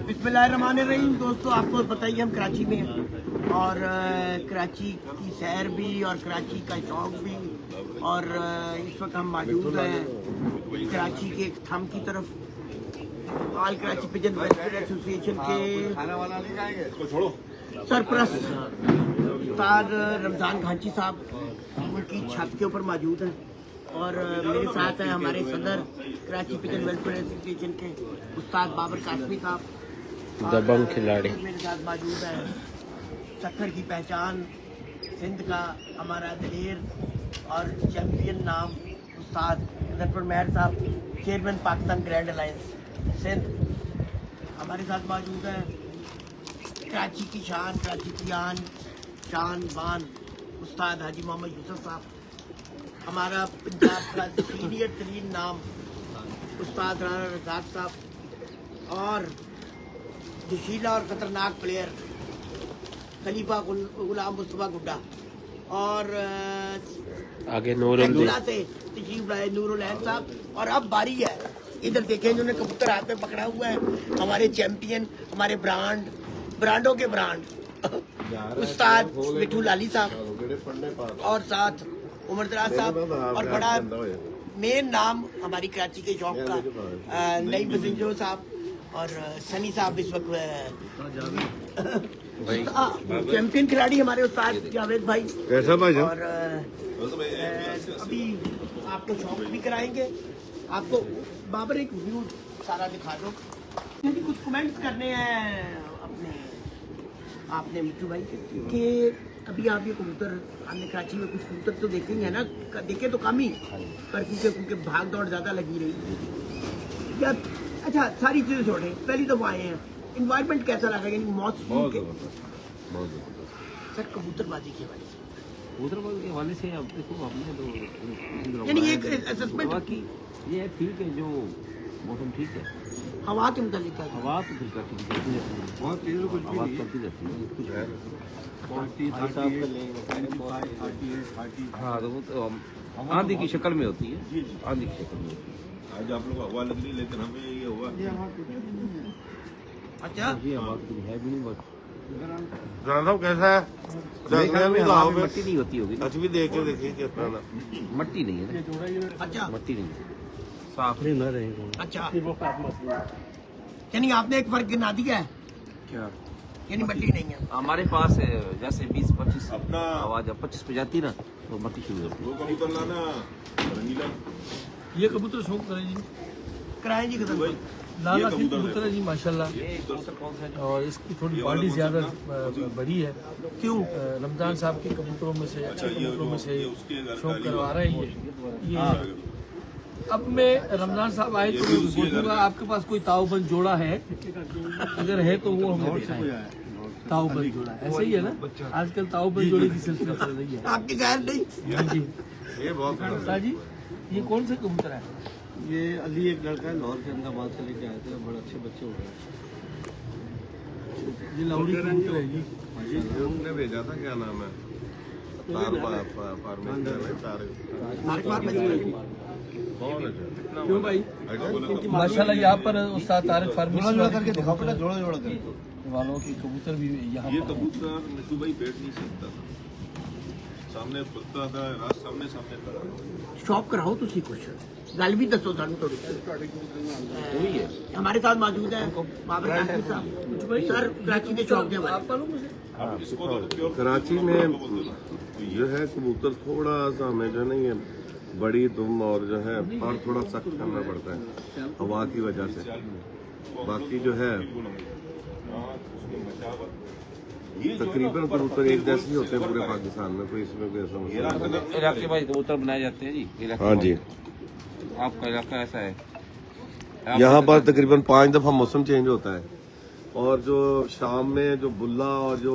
बिस्मिल्लाहिर्रहमानिर्रहीम। दोस्तों, आपको पता ही हम कराची में हैं और कराची की सैर भी और कराची का शौक भी, और इस वक्त हम मौजूद हैं कराची के एक थम की तरफ, all Karachi pigeon welfare association के सरपरस्त उस्ताद रमजान घांची साहब उनकी छत के ऊपर मौजूद हैं, और मेरे साथ हैं हमारे सदर कराची पिजन वेलफेयर एसोसिएशन के उस्ताद बाबर कासमी साहब, दबंग खिलाड़ी मेरे साथ मौजूद है सखर की पहचान सिंध का हमारा दिलेर और चैंपियन नाम उस्ताद जफर मेहर साहब, chairman Pakistan grand alliance Sindh हमारे साथ मौजूद है। कराची की शान, कराची की आन शान बान उस्ताद हाजी मोहम्मद यूसुफ साहब, हमारा पंजाब का सीनियर तरीन नाम उस्ताद राना रज़ाक साहब, और जोशीला और खतरनाक प्लेयर खलीफा गुलाम मुस्तफा गुड्डा, और आगे नूरुल से तशरीफ लाए नूरुल ऐन साहब। और अब बारी है, इधर देखें जिन्होंने कबूतर हाथ में पकड़ा हुआ है, हमारे चैंपियन, हमारे ब्रांडों के ब्रांड उस्ताद मिठू लाली साहब, और साथ उमर दराज साहब, और बड़ा मेन नाम हमारी कराची के शौक का नई बजिंजो साहब, और सनी साहब इस वक्त चैंपियन खिलाड़ी हमारे उस्ताद जावेद भाई कैसा भाई, और अभी आपको शौक भी कराएंगे। आपको बाबर एक व्यू सारा दिखा दो, यदि कुछ कमेंट्स करने हैं आपने मिट्टू भाई कि अभी आप ये कबूतर, हमने कराची में कुछ कबूतर तो देखे ही है ना, देखे तो कम ही, पर क्योंकि भाग दौड़ ज्यादा लगी रही या अच्छा सारी चीजें छोड़े, पहली दफा आए हैं, इन्वायरमेंट कैसा लगा, यानी मौसम के सर कबूतरबाजी के हवाले से, कबूतरबाजी के हवाले से अब देखो आपने तो यानी एक असेसमेंट की ये ठीक है, जो मौसम ठीक है, हवा के मुताबिक हवा तो फिर करती बहुत तेज हवा करती रहती है कुछ है। हाँ, तो वो तो आंधी की शक्ल में होती है, आंधी की शक्ल में होती है। आज आप लोग हवा लग रही, लेकिन हमें ये हुआ अच्छा ये हवा तो है भी नहीं, बस कैसा है, मट्टी नहीं होती होगी, आज भी देख के देखिए कितना मट्टी नहीं है ना, अच्छा मट्टी नहीं है, साफ नहीं ना रहेगा। अच्छा, यानी आपने एक फर्क गिना दिया है क्या, यानी मट्टी नहीं है हमारे पास जैसे 20-25 अपना आवाज 25 पे जाती ना तो मट्टी शुरू होती वो कबूतर लाना रंगीला, ये कबूतर शौक करें जी, कराएं जी खत्म। लाल आखिर कबूतर है जी माशाल्लाह, है। और इसकी थोड़ी बॉडी ज्यादा बड़ी है। क्यों? रमजान साहब के कबूतरों में से, अच्छे कबूतरों में से शौक करवा रहे हैं ये। अब मैं रमजान साहब आए तो बोलूँगा आपके पास कोई ताऊबंद जोड़ा है, अगर है तो वो हमें दिखाएं। ताऊबंद जोड़ा ऐसा ही है ना, आजकल ताऊबंद जोड़े की सिलसिला चल रही है आपकी खैर नहीं जी। ये बहुत उस्ताद जी, ये कौन सा कबूतर है? ये अली एक लड़का है, लाहौर के अहमदाबाद से लेके आए थे, बड़े अच्छे बच्चे हो गए। ये लाउडी कबूतर है जी। ये उनने भेजा था, क्या नाम है, क्यों भाई? माशाल्लाह यहाँ पर उस्ताद तारिक फार्मेसी करके दिखाओ, जोड़ा जोड़ा करके वालों की कबूतर भी यहाँ ये पर कबूतर मिट्टू भाई बैठ नहीं सकता था, सामने खुलता था, रात सामने था। शॉप कराओ तुसी कुछ गल भी दसो सानू थोड़ी। हमारे साथ मौजूद है बाबर कासमी साहब, सर कराची के शौक के बारे कराची में जो है कबूतर थोड़ा सा हमें जो नहीं है बड़ी दुम और जो है और थोड़ा सख्त करना पड़ता है हवा की वजह से, बाकी जो है तकरीबन कबूतर एक जैसे ही होते हैं पूरे पाकिस्तान में, कोई इसमें कोई समस्या नहीं। इलाके वाइज कबूतर बनाए जाते हैं जी। हाँ जी, आपका इलाका ऐसा है, यहाँ पर तकरीबन 5 दफा मौसम चेंज होता है, और जो शाम में जो बुल्ला और जो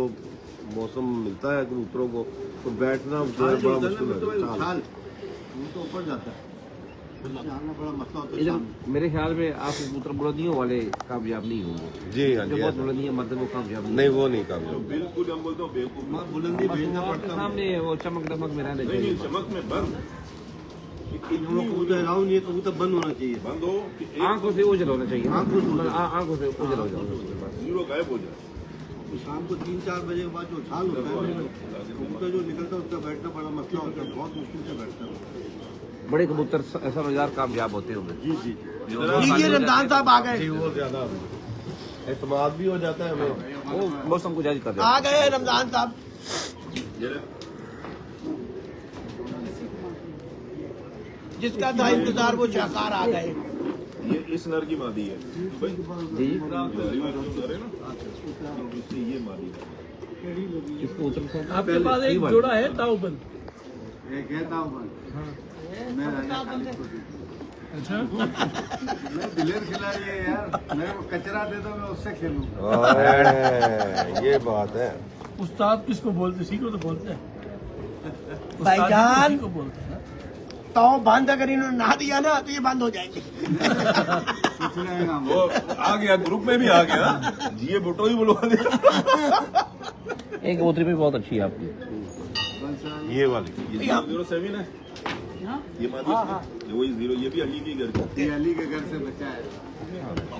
मौसम मिलता है कबूतरों को, तो बैठना जो है बड़ा मुश्किल है, तो ऊपर जाता है, बड़ा मसला होता है। इधर मेरे ख्याल में आप कबूतर बुलंदियों वाले कामयाब नहीं होंगे। जी हाँ जो जी, बहुत बुलंदी है मतलब वो कामयाब नहीं वो नहीं काम बिल्कुल हम बोलते हैं बेवकूफ, बुलंदी भेजना आपके पड़ता है। सामने वो चमक दमक में रहने नहीं, चमक में बंद वो कबूतर अलाउ नहीं है, कबूतर बंद होना चाहिए। बंद हो कि एक आंखों से ओझल होना चाहिए, आंखों से आंखों से ओझल हो जाओ। जीरो गायब हो जाए। शाम को 3-4 बजे के बाद जो उछाल होता है कबूतर जो निकलता है उसका बैठना बड़ा मसला होता है, बहुत मुश्किल से बैठता है। बड़े कबूतर समझदार कामयाब होते होंगे। जी जी लीजिए रमजान साहब आ गए, वो ज्यादा एतमाद भी हो जाता है हमें। वो मौसम को जायज कर आ देते गए रमजान साहब। जिसका था इंतजार वो शाहकार आ गए। ये इस नर की मादी है भाई। जी। नर है ना, इसलिए ये मादी है। इसको उतर आपके पास एक जोड़ा है ताऊबन। मैं कहता हूँ मैं राजस्थानी छोटी। अच्छा, मैं दिलेर खिलाड़ी है यार, मेरे को कचरा दे दो मैं उससे खेलूँ। ये बात है। उस्ताद किसको बोलते, सीखो तो बोलते हैं उस्ताद भाईजान। किसी को बोलते हैं। तो बंद अगर इन्होंने ना दिया ना तो ये बंद हो जाएंगे। वो आ गया, ग्रुप में भी आ गया, जीए भुट्टो ही बुलवा दिया। एक कबूतरी भी बहुत अच्छी है आपकी। ये वाली ये 07 है, ये मादी है, वही 0, ये भी अली की घर की। ये अली के घर से बचा है,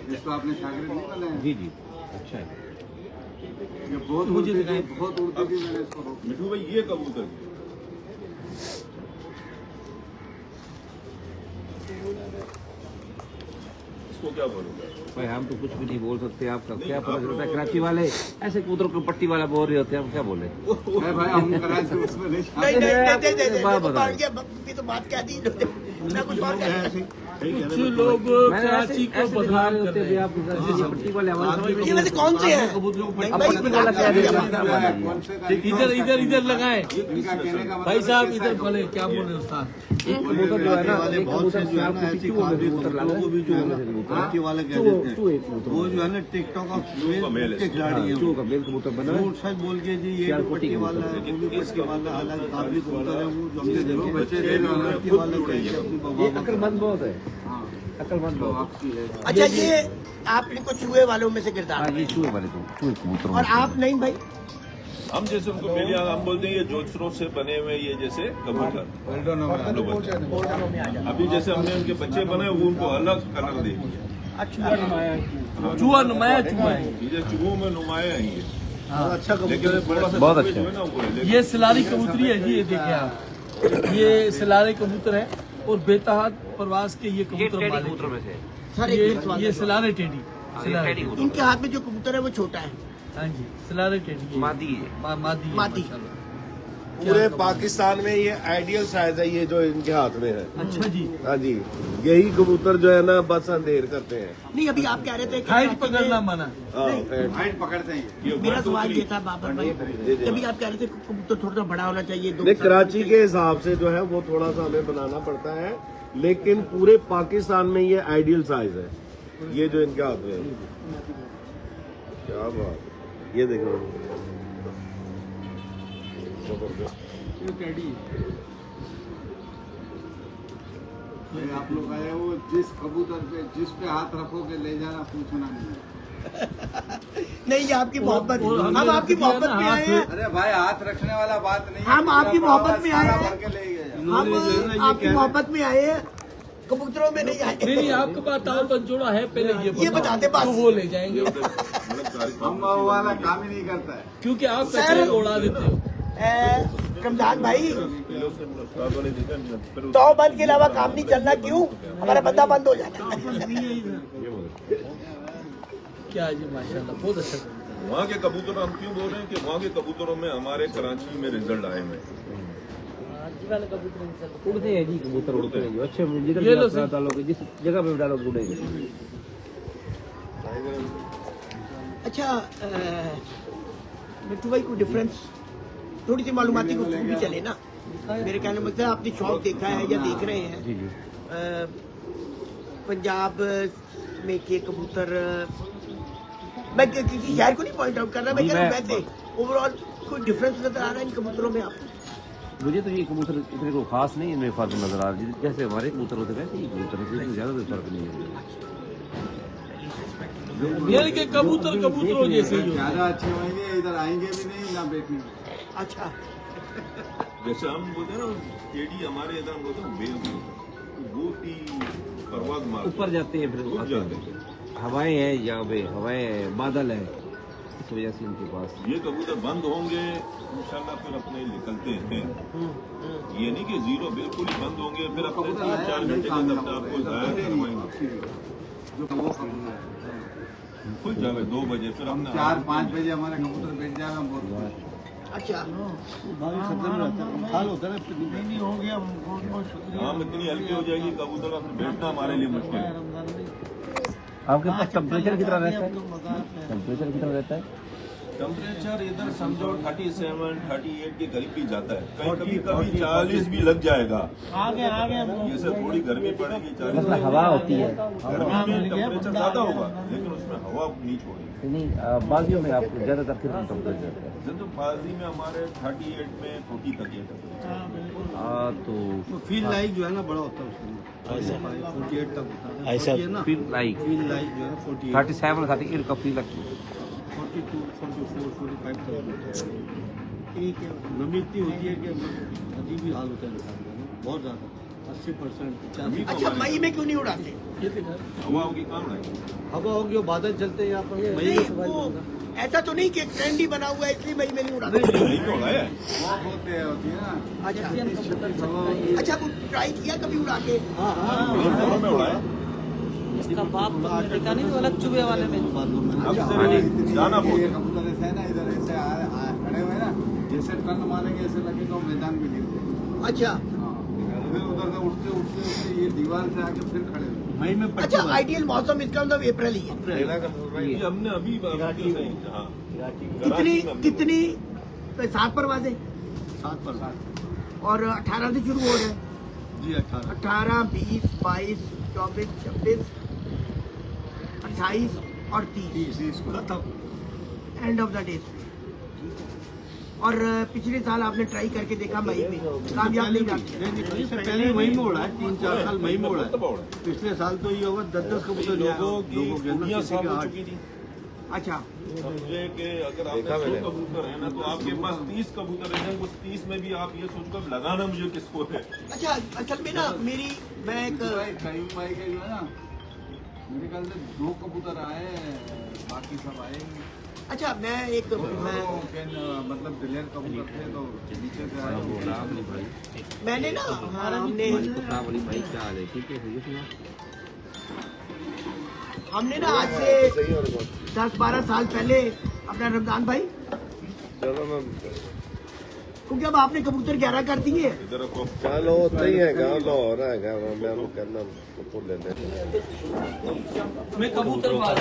जिसको आपने शागिर्द नहीं बनाया। जी जी, अच्छा है। ये बहुत उड़ती थी, बहुत उड़ती थी, मैंने इसको रोक मिठू भाई ये कबूतर इसको क्या बोलूंगा भाई हम तो कुछ भी नहीं बोल सकते, आपका क्या पता चलता है। कराची वाले ऐसे कबूतरों को पट्टी वाला बोल रहे होते हैं, हम क्या बोले। है भाई, हम कराची उसमें नहीं नहीं नहीं नहीं दे दे दे बात दे, बता। बात क्या तो बात क्या दी मैं कुछ और कह रहा कुछ लोग कराची को बदनाम कर रहे हैं। आप पट्टी वाले हमारे समझ में ये वैसे कौन से हैं? अब पट्टी वाला क्या देगा। इधर इधर इधर लगाए इनका कहने का भाई साहब, इधर बोले क्या बोल रहे हो उस्ताद। एक कबूतर जो है ना, एक बहुत से कबूतर जो है ना आपको ऐसी पिट्ठू में कबूतर लोगों को भी जो है ना कराची वाले कह देते हैं, एक कबूतर वो जो है ना टिकटॉक के खिलाड़ी है। चूहो का मेल कबूतर बना है। वो सच बोल के जी ये भी पट्टी वाला है, वो भी पट्टी वाला है, हालांकि काफी कबूतर है वो जो हमने देखे बच्चे पट्टी वाला चाहिए अपनी ये बाबा अक्लमंद बहुत है, हाँ अक्लमंद तो बहुत। आपकी है। अच्छा ये आप इनको चूहे वालों में से हाँ गिरदार ये चूहे वाले तो चूहे कबूतर। और आप नहीं भाई? हम जैसे उनको मेरे यहाँ हम बोलते हैं ये जोशरों से बने हुए ये जैसे कबूतर हम लोग बोलते हैं। बोर्डरों में आ जाए। अभी जैसे हमने उनके बच्चे बनाए वो उनको अलग कलर दे दिए। अच्छा चूहा नुमाया चूहा है। ये चूहों में नुमाया है ये, अच्छा लेकिन थोड़ा सा बहुत सफेद अच्छा। जो है ना वो है, लेकिन ये सिलारी कबूतरी है जी, ये देखें आप, ये सिलारे कबूतर है और बेतहाद प्रवास के ये कबूतर मालिक कबूतरों में से सर ये एक मिनट ये सिलारे टेडी, सिलारे टेडी इनके हाथ में जो कबूतर है वो छोटा है। हाँ जी, सिलारे टेडी ये। मादी है। मादी है, मादी। माशाल्लाह। पूरे पाकिस्तान में ये आइडियल साइज है ये जो इनके हाथ में है। अच्छा जी, हाँ जी, यही कबूतर जो है ना बस अंधेर करते हैं। नहीं अभी आप कह रहे थे कि हाइट पकड़ना मना। हाँ, हाइट पकड़ते हैं ये मेरा 1, 2, सवाल 3 ये था बाबर भाई, जब आप कह रहे थे कबूतर थोड़ा सा बड़ा होना चाहिए, दो नहीं, कराची के हिसाब से जो है वो थोड़ा सा हमें बनाना पड़ता है, लेकिन पूरे पाकिस्तान में ये आइडियल साइज है, ये जो इनके हाथ में है। क्या बात, ये देखो जबरदस्त। ये आप लोग आए वो जिस कबूतर पे जिस पे हाथ रखोगे ले जाना, पूछना नहीं। नहीं ये आपकी मोहब्बत, और हमने हम आपकी रख दिया मोहब्बत ना में आए हाथ। हैं, अरे भाई हाथ रखने वाला बात नहीं है, हम आपकी पूरा मोहब्बत में आए सारा हैं। भर के ले गए। हम आपकी मोहब्बत में आए हैं, कबूतरों में नहीं आए। नहीं आपके पास ताऊबन जोड़ा है, पहले ये बता दे बस। तो वो ले जाएंगे, हम वो वाला काम ही नहीं करता है। क्योंकि आप कचरे को उड़ा देते हो। रमजान भाई पहले उसने उस्तादों ने देखा नहीं, फिर तो बंद के अलावा काम नहीं चलना, क्यों? हमारा बंदा बंद हो जाता है। क्या जी, माशाल्लाह बहुत अच्छा। वहाँ के कबूतर हम क्यों बोल रहे हैं कि वहाँ के कबूतरों में हमारे कराची में रिजल्ट आए हुए हैं। उड़ते हैं जी कबूतर, उड़ते हैं जो अच्छे जिधर ये भी लो आप सर। डालोगे, जिस जगह पे भी डालोगे उड़ेंगे। अच्छा मिट्टू भाई को डिफरेंस थोड़ी सी मालूमाती को भी चले ना, मेरे कहने में मतलब आपने शौक देखा है या देख रहे हैं? जी जी। पंजाब में के कबूतर, मैं किसी शहर को नहीं पॉइंट आउट कर रहा, मैं जी, कह रहा हूँ मैं- वैसे ओवरऑल कोई डिफरेंस नजर आ रहा है इन कबूतरों में आपको? मुझे तो ये कबूतर इतने को खास नहीं इनमें फर्क नजर आ रहा है, जैसे हमारे कबूतर होते वैसे ही कबूतर होते हैं, इसमें ज्यादा कोई फर्क नहीं है। यानी कि कबूतर कबूतरों जैसे ही होते हैं। ज्यादा अच्छे होंगे इधर आएंगे भी नहीं ना बैठने। अच्छा जैसे हम बोलते हैं ना टेडी, हमारे इधर हम बोलते हैं बेल, बहुत ही परवाज मार ऊपर जाते हैं फिर उड़ जाते हैं। हवाएं हैं यहाँ पे, हवाएं बादल है, इस वजह से इनके पास ये कबूतर बंद होंगे इंशाल्लाह फिर अपने निकलते हैं। ये नहीं कि जीरो बिल्कुल ही बंद होंगे फिर अपने 3-4 घंटे के अंदर अपने आपको जाया खुल जाए 2 बजे फिर हमने 4-5 बजे हमारे कबूतर बैठ जाएगा बहुत। अच्छा हाल होता है नहीं हो गया, बहुत बहुत शुक्रिया। हम इतनी हल्की हो जाएगी कबूतर का फिर बैठना हमारे लिए मुश्किल है। आपके पास टेम्परेचर कितना रहता है? टेम्परेचर कितना रहता है? टेम्परेचर इधर समझो 37-38 के करीब भी जाता है, कभी कभी 40 भी लग जाएगा। आगे जैसे थोड़ी गर्मी पड़ेगी 40 मतलब हवा होती है गर्मी में टेम्परेचर ज्यादा होगा लेकिन उसमें हवा नहीं छोड़ेगी। नहीं, बाजियों में आपको ज्यादातर कितना टेम्परेचर रहता है? जब तो बाजी में हमारे 38 में 40 तक ये टेम्परेचर। तो फील लाइक जो है ना बड़ा होता है उसके अंदर 48 तक होता है। ऐसा ये ना फील लाइक फील लाइक जो है 48 37 38 का फील लगती है। 42 44 45 तक होता है। एक नमी इतनी होती है कि अजीब ही हाल होता है इंसान का ना, बहुत ज्यादा 80%। अच्छा मई में क्यों नहीं उड़ाते? हवा होगी काम नहीं। हवा होगी वो बादल चलते हैं यहाँ पर मई नहीं में सफाई वो होता ऐसा तो नहीं कि ट्रेंड ही बना हुआ है इसलिए मई में नहीं उड़ाते। नहीं तो है बहुत होती है ना। अच्छा अच्छा वो ट्राई किया कभी उड़ा के? घरों में उड़ाया इसका बाप देखा नहीं, अलग चुबे वाले में अब से जाना ये पड़ेगा। कबूतर ऐसे है ना, इधर ऐसे खड़े हुए ना, जैसे टर्न मारेंगे ऐसे लगेगा मैदान में गिर गए। अच्छा फिर उधर से उठते उठते उठते ये दीवार से आके फिर खड़े हुए। मई में अच्छा आइडियल मौसम इसका मतलब अप्रैल ही है। ये हमने अभी हाँ कितनी कितनी 7 परवाजें 7 पर और 18 से शुरू हो रहे हैं। जी 18 18 20 22 24 26 28 और 30 खत्म एंड ऑफ द डे। और पिछले साल आपने ट्राई करके देखा मई में, कामयाब नहीं जाते। इससे पहले मई में उड़ा है, 3-4 साल मई में उड़ा है। पिछले साल तो ये होगा 10-10 कबूतर लोगों की लोगों के अंदर दुनिया किसी साफ के हो 8। चुकी थी। अच्छा समझे कि अगर आपके 100 कबूतर है ना तो आपके पास 30 कबूतर है, उस 30 में भी आप ये सोचकर लगाना मुझे किसको है। अच्छा असल में ना मैं एक करीब मई के जो है ना मेरे ख्याल से 2 कबूतर आए, बाकी सब आएंगे। अच्छा मैं मतलब दिलेर कबूतर थे तो नीचे से आए। मैंने ना हमने ना आज से 10-12 साल पहले अपना रमजान भाई क्योंकि अब आपने कबूतर 11 कर दिए। इधर रखो। चलो नहीं है लाहौर है मैं वो करना फुल ले मैं कबूतर मार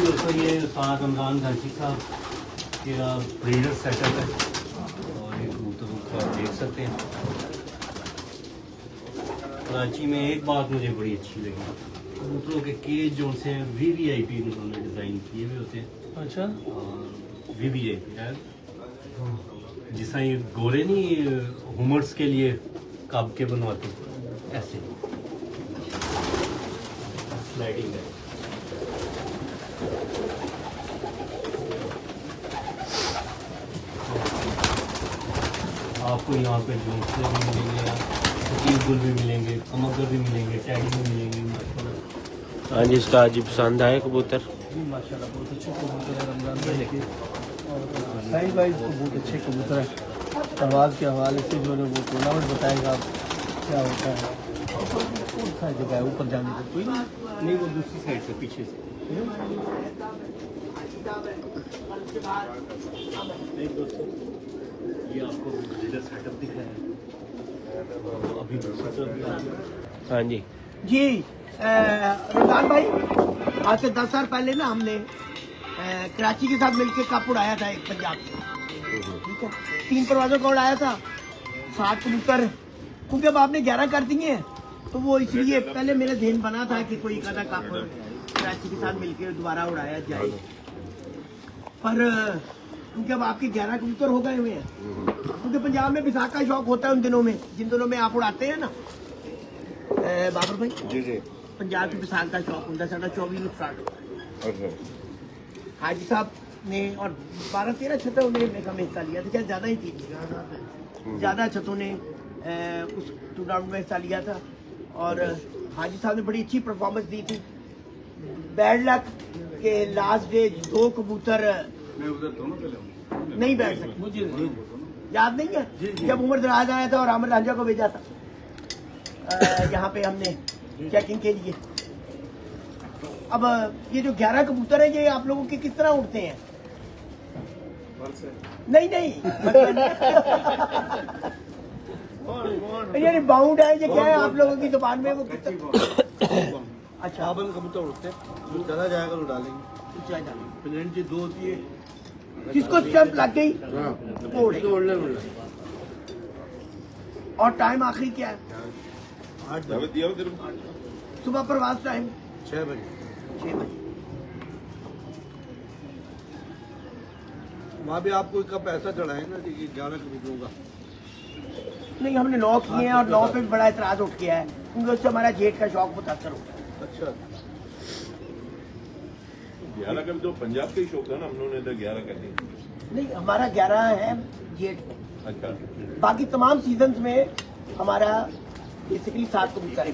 दोस्तों ये उस्ताद रमजान घाटी साहब का ब्रीडर सेटअप है और ये कबूतरों को आप देख सकते हैं। कराची में एक बात मुझे बड़ी अच्छी लगी, कबूतरों के केज जो उनसे VVIP उन्होंने डिज़ाइन किए हुए होते हैं। अच्छा और VVIP है जिस तरह ये गोरे नहीं हुमर्स के लिए कब के बनवाते हैं, ऐसे स्लाइडिंग है। आपको यहाँ पे जोंसले भी मिलेंगे, गुल भी मिलेंगे, कमगर भी मिलेंगे, टैडी भी मिलेंगे माशाल्लाह। हाँ जी इसका आज पसंद आए कबूतर। माशाल्लाह बहुत अच्छे कबूतर है रमजान भाई के, और साहिल भाई तो बहुत अच्छे कबूतर है। परवाज़ के हवाले से जो है वो टूर्नामेंट बताएगा क्या होता है। कौन सा जगह है ऊपर जाने का? कोई नहीं, वो दूसरी साइड से पीछे से। एक दोस्तों ये आपको ब्रीडर सेटअप दिखा है अभी हाँ जी जी रमजान भाई आज से 10 साल पहले ना हमने कराची के साथ मिलकर कप उड़ाया था एक पंजाब से, ठीक है। 3 परवाजों का उड़ाया था, 7 कबूतर, क्योंकि अब आपने 11 कर दिए हैं तो वो इसलिए पहले मेरे ध्यान बना था कि कोई कदा कप कराची के साथ मिलकर दोबारा उड़ाया जाए, पर क्योंकि अब आपके 11 कबूतर हो गए हुए हैं, क्योंकि पंजाब में विसाख का शौक होता है उन दिनों में, जिन दिनों में आप उड़ाते हैं ना बाबर भाई। जी जी पंजाब की विसाख का शौक होता है, साढ़ा 24 में स्टार्ट होता है। अच्छा हाजी साहब ने और 12-13 छतों ने मेरे का हिस्सा लिया था, क्या ज़्यादा ही थी, ज़्यादा छतों ने उस टूर्नामेंट में हिस्सा लिया था। और हाजी साहब ने बड़ी अच्छी परफॉर्मेंस दी थी। बैड लक के लास्ट डे 2 कबूतर नहीं बैठ सके, मुझे याद नहीं है जब उमर दराज आया था और आमिर रांझा को भेजा था यहाँ पे हमने चेकिंग के लिए। अब ये जो 11 कबूतर है ये आप लोगों के किस तरह उड़ते हैं? नहीं ये बाउंड है, ये क्या है आप लोगों की दुकान में वो अच्छा आबन कबूतर उड़ते हैं, जो चला जाएगा तो डालेंगे। पेनल्टी 2 होती है, किसको स्टंप लग गई वो उड़े। और टाइम आखिरी क्या है? 8 दावत दिया हो तेरे को? सुबह प्रवास टाइम 6 बजे। 6 बजे। वहाँ भी आपको इसका पैसा चढ़ाए ना, देखिए 11 कबूतरों का। नहीं हमने 9 किए हैं और 9 पे भी बड़ा एतराज उठ गया है क्योंकि उससे हमारा जेट का शौक मुतासर होता है। अच्छा 11 का जो पंजाब का ही शौक था ना, हम लोगों ने तो 11 कर दी। नहीं हमारा 11 है जेट में, अच्छा बाकी तमाम सीजन में हमारा बेसिकली 7 कबूतर है।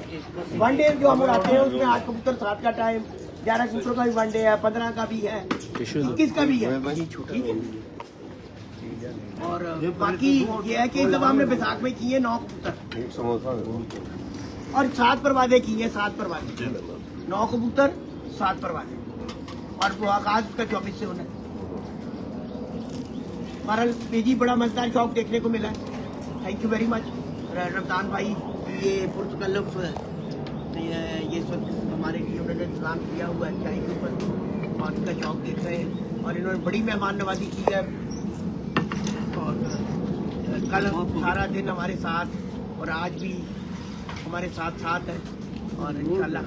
वनडे जो हम उड़ाते हैं उसमें 8 कबूतर 7 का टाइम, 11 कबूतर का भी वनडे है, 15 का भी है, 21 का भी है, ठीक है। और बाकी ये है कि इस दफा हमने बैसाख में किए 9 कबूतर एक समोसा और 7 परवादे किए, 7 परवादे, 9 कबूतर 7 परवादे और वो आगाज उसका 24 से होना है। हमारा पेजी बड़ा मजेदार शौक देखने को मिला है। Thank you very much Ramzan भाई, ये पुरतकल्लुफ़ ये इस वक्त हमारे लिए उन्होंने इंतजाम किया हुआ है चाय के ऊपर और इनका शौक देख रहे हैं और इन्होंने बड़ी मेहमान नवाजी की है। और कल सारा दिन हमारे साथ और आज भी हमारे साथ है और इंशाल्लाह